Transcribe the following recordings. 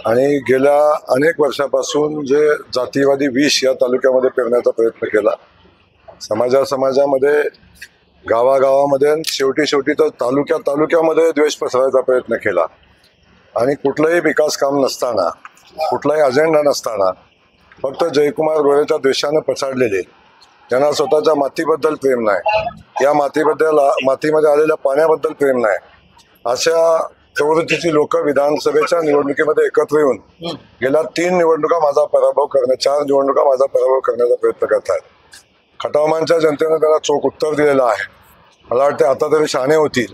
आणि गेल्या अनेक वर्षापासून जे जातीवादी विष या तालुक्यामध्ये पेरण्याचा प्रयत्न केला, समाजामध्ये, गावागावामध्ये, शेवटी तर तालुक्यामध्ये द्वेष पसरवायचा प्रयत्न केला आणि कुठलंही विकास काम नसताना, कुठलाही अजेंडा नसताना फक्त जयकुमार गोरेच्या द्वेषानं पछाडलेले, त्यांना स्वतःच्या मातीबद्दल प्रेम नाही, या मातीमध्ये आलेल्या पाण्याबद्दल प्रेम नाही, अशा प्रवृत्तीची लोक विधानसभेच्या निवडणुकीमध्ये एकत्र येऊन गेल्या 4 निवडणुका माझा पराभव करण्याचा प्रयत्न करतात. खटावमानच्या जनतेनं त्याला चोख उत्तर दिलेलं आहे. मला वाटते आता तरी शहाणे होतील.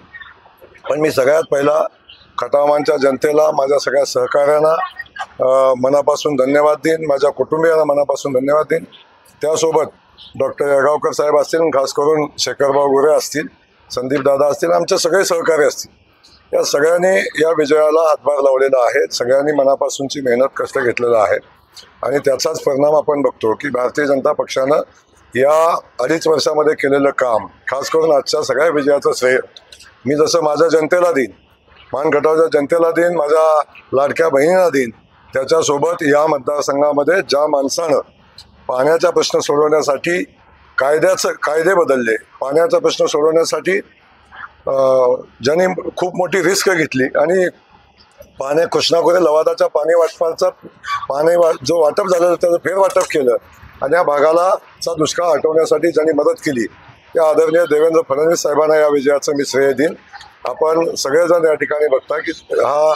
पण मी सगळ्यात पहिला खटावमानच्या जनतेला, माझ्या सगळ्या सहकार्यांना मनापासून धन्यवाद देईन, माझ्या कुटुंबियांना मनापासून धन्यवाद देईन. त्यासोबत डॉक्टर येळगावकर साहेब असतील, खास करून शेखरभाऊ गोरे असतील, संदीप दादा असतील, आमचे सगळे सहकारी असतील, या सगळ्यांनी या विजयाला हातभार लावलेला आहे. सगळ्यांनी मनापासूनची मेहनत, कष्ट घेतलेलं आहे आणि त्याचाच परिणाम आपण बघतो की भारतीय जनता पक्षानं या 2.5 वर्षामध्ये केलेलं काम, खास करून आजच्या सगळ्या विजयाचं श्रेय मी जसं माझ्या जनतेला देईन, मानगटावच्या जनतेला देईन, माझ्या लाडक्या बहिणींना देईन. त्याच्यासोबत या मतदारसंघामध्ये ज्या माणसानं पाण्याचा प्रश्न सोडवण्यासाठी कायदे बदलले, पाण्याचा प्रश्न सोडवण्यासाठी ज्यांनी खूप मोठी रिस्क घेतली आणि कृष्णाखोरे लवादाच्या पाणी जो वाटप झालं त्याचं फेरवाटप केलं आणि या भागाला दुष्काळ हटवण्यासाठी ज्यांनी मदत केली, त्या आदरणीय देवेंद्र फडणवीस साहेबांना या विजयाचं मी श्रेय देईन. आपण सगळेजण या ठिकाणी बघता की हा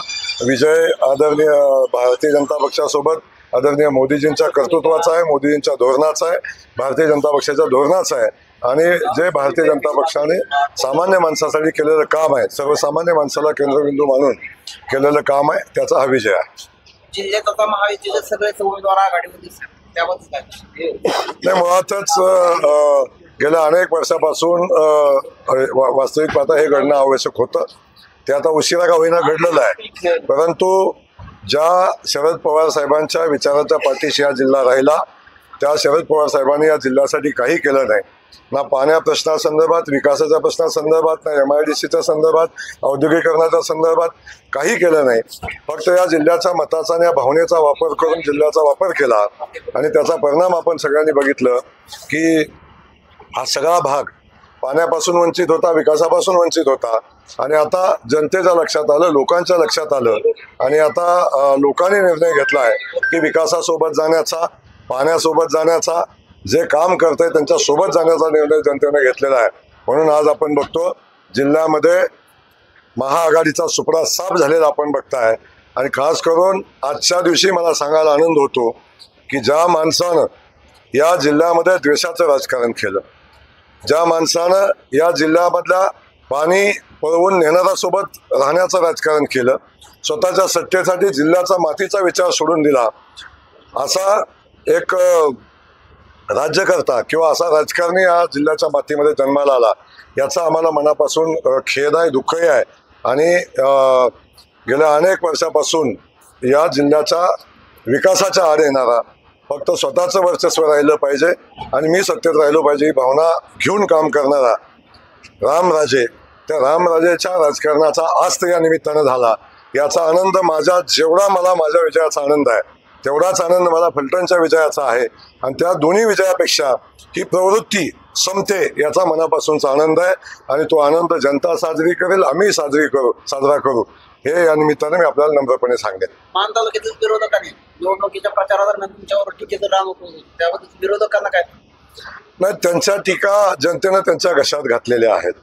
विजय आदरणीय भारतीय जनता पक्षासोबत आदरणीय मोदीजींच्या कर्तृत्वाचा आहे, मोदीजींच्या धोरणाचा आहे, भारतीय जनता पक्षाच्या धोरणाचा आहे आणि जे भारतीय जनता पक्षाने सामान्य माणसासाठी केलेलं काम आहे, सर्वसामान्य माणसाला केंद्रबिंदू मानून केलेलं काम आहे, त्याचा हा विजय आहे. जिल्ह्यात आता महायुतीचे सगळे उमेदवार आघाडीमध्ये नाही, मुळातच गेल्या अनेक वर्षापासून वास्तविक पाहता हे घडणं आवश्यक होतं. ते आता उशिरा का होईना घडलेलं आहे. परंतु ज्या शरद पवार साहेबांच्या विचाराच्या पाठीशी हा जिल्हा राहिला, त्या शरद पवार साहेबांनी या जिल्ह्यासाठी काही केलं नाही. ना पाण्या प्रश्नासंदर्भात, विकासाच्या प्रश्नासंदर्भात, ना MIDCच्या संदर्भात, औद्योगिकरणाच्या संदर्भात काही केलं नाही. फक्त या जिल्ह्याच्या मताचा आणि या भावनेचा वापर करून जिल्ह्याचा वापर केला आणि त्याचा परिणाम आपण सगळ्यांनी बघितलं की हा सगळा भाग पाण्यापासून वंचित होता, विकासापासून वंचित होता आणि आता जनतेच्या लक्षात आलं, लोकांच्या लक्षात आलं आणि आता लोकांनी निर्णय घेतला आहे की विकासासोबत जाण्याचा, पाण्यासोबत जाण्याचा, जे काम करतंय त्यांच्या सोबत जाण्याचा निर्णय जनतेने घेतलेला आहे. म्हणून आज आपण बघतो जिल्ह्यामध्ये महाआघाडीचा सुपडा साफ झालेला आपण बघताय आणि खास करून आजच्या दिवशी मला सांगायला आनंद होतो की ज्या माणसानं या जिल्ह्यामध्ये द्वेषाचं राजकारण केलं, ज्या माणसानं या जिल्ह्यामधल्या पाणी पळवून नेणाऱ्यासोबत राहण्याचं राजकारण केलं, स्वतःच्या सत्तेसाठी जिल्ह्याचा मातीचा विचार सोडून दिला, असा एक राज्यकर्ता किंवा असा राजकारणी या जिल्ह्याच्या मातीमध्ये जन्माला आला, याचा आम्हाला मनापासून खेद आहे, दुःखही आहे. आणि गेल्या अनेक वर्षापासून या जिल्ह्याच्या विकासाच्या आड येणारा, फक्त स्वतःचं वर्चस्व राहिलं पाहिजे आणि मी सत्तेत राहिलो पाहिजे ही भावना घेऊन काम करणारा रामराजे, त्या रामराजेच्या राजकारणाचा आज तर या निमित्तानं झाला. याचा आनंद जेवढा मला माझ्या विजयाचा आनंद आहे, तेवढाच आनंद मला फलटणच्या विजयाचा आहे आणि त्या दोन्ही विजयापेक्षा ही प्रवृत्ती संपते याचा मनापासूनचा आनंद आहे आणि तो आनंद जनता साजरी करेल, आम्ही साजरा करू हे या निमित्ताने मी आपल्याला नम्रपणे सांगेन. मान तालुक्यातील विरोधकांनी निवडणुकीच्या प्रचारादरम्यान तुमच्यावर टीकेचं राम होतं, त्याबद्दल विरोधकांना काय? नाही, त्यांच्या टीका जनतेनं त्यांच्या घशात घातलेल्या आहेत.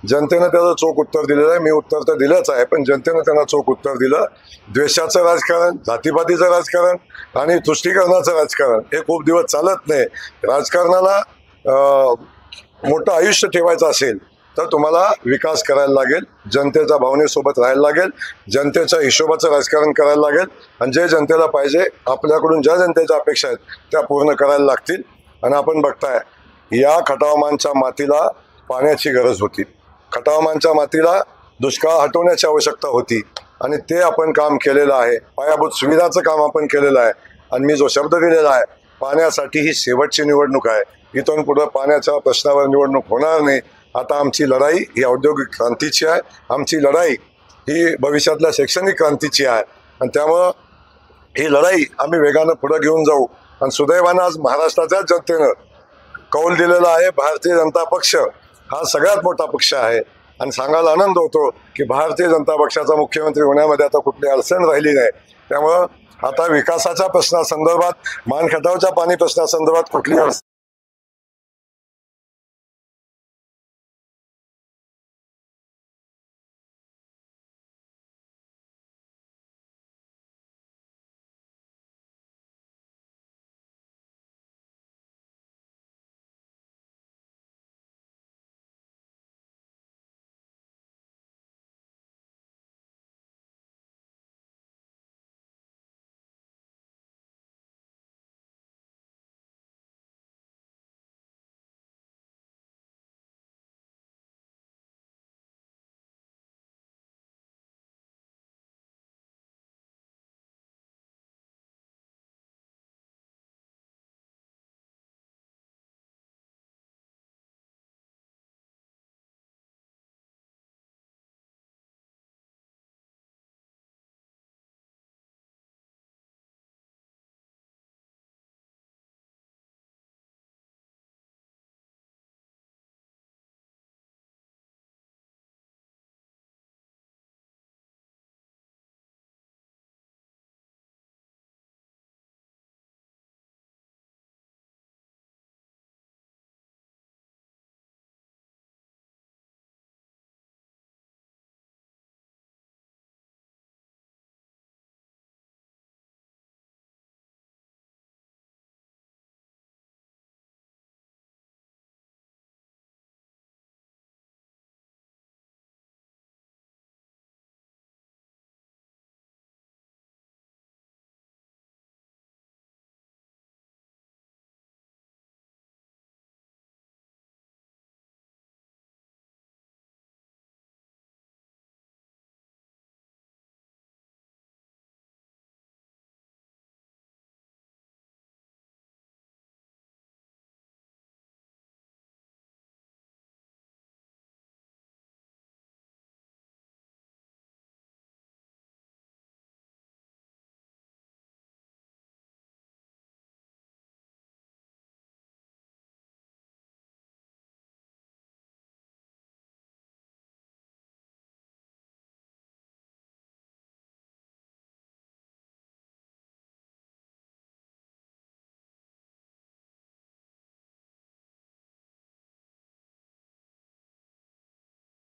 जनतेनं त्याचं चोख उत्तर दिलेलं आहे. मी उत्तर तर दिलंच आहे, पण जनतेनं त्यांना चोख उत्तर दिलं. द्वेषाचं राजकारण, जातीपातीचं राजकारण आणि तुष्टीकरणाचं राजकारण हे खूप दिवस चालत नाही. राजकारणाला मोठं आयुष्य ठेवायचं असेल तर तुम्हाला विकास करायला लागेल, जनतेच्या भावनेसोबत राहायला लागेल, जनतेच्या हिशोबाचं राजकारण करायला लागेल आणि जे जनतेला पाहिजे, आपल्याकडून ज्या जनतेच्या अपेक्षा आहेत त्या पूर्ण करायला लागतील. आणि आपण बघताय या खटावमानच्या मातीला पाण्याची गरज होती, खटावमानच्या मातीला दुष्काळ हटवण्याची आवश्यकता होती आणि ते आपण काम केलेलं आहे. पायाभूत सुविधाचं काम आपण केलेलं आहे आणि मी जो शब्द दिलेला आहे, पाण्यासाठी ही शेवटची निवडणूक आहे. इथून पुढे पाण्याच्या प्रश्नावर निवडणूक होणार नाही. आता आमची लढाई ही औद्योगिक क्रांतीची आहे, आमची लढाई ही भविष्यातल्या शैक्षणिक क्रांतीची आहे आणि त्यामुळं ही लढाई आम्ही वेगानं पुढे घेऊन जाऊ आणि सुदैवानं आज महाराष्ट्राच्या जनतेनं कौल दिलेला आहे. भारतीय जनता पक्ष हा सगळ्यात मोठा पक्ष आहे आणि सांगायला आनंद होतो की भारतीय जनता पक्षाचा मुख्यमंत्री होण्यामध्ये आता कुठली अडचण राहिली नाही. त्यामुळं आता विकासाच्या प्रश्नासंदर्भात, मानखटावच्या पाणी प्रश्नासंदर्भात कुठली अडचण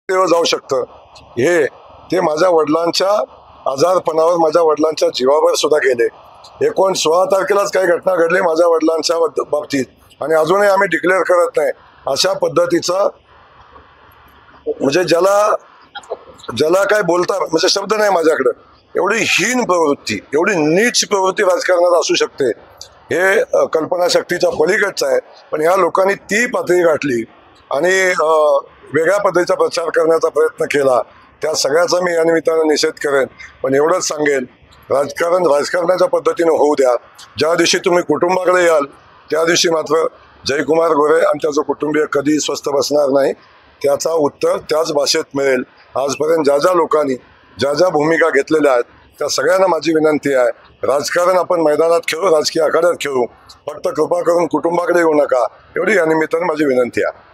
जाऊ शकतं हे ते माझ्या वडिलांच्या आजारपणावर, माझ्या वडिलांच्या जीवावर सुद्धा गेले. 16 तारखेलाच काही घटना घडली माझ्या वडिलांच्या बाबतीत आणि अजूनही आम्ही डिक्लेअर करत नाही. अशा पद्धतीचा म्हणजे ज्याला काय बोलता म्हणजे शब्द नाही माझ्याकडे, एवढी हीन प्रवृत्ती, एवढी नीच प्रवृत्ती राजकारणात असू शकते हे कल्पनाशक्तीच्या पलीकडचं आहे. पण ह्या लोकांनी ती पातळी गाठली आणि वेगळ्या पद्धतीचा प्रचार करण्याचा प्रयत्न केला. त्या सगळ्याचा मी या निमित्तानं निषेध करेन. पण एवढंच सांगेन, राजकारणाच्या पद्धतीने होऊ द्या. ज्या दिवशी तुम्ही कुटुंबाकडे याल त्या दिवशी मात्र जयकुमार गोरे आणि त्याचं कुटुंबीय कधी स्वस्थ बसणार नाही. त्याचा उत्तर त्याच भाषेत मिळेल. आजपर्यंत ज्या लोकांनी ज्या भूमिका घेतलेल्या आहेत त्या सगळ्यांना माझी विनंती आहे, राजकारण आपण मैदानात खेळू, राजकीय आखाड्यात खेळू, फक्त कृपा करून कुटुंबाकडे येऊ नका, एवढी या निमित्तानं माझी विनंती आहे.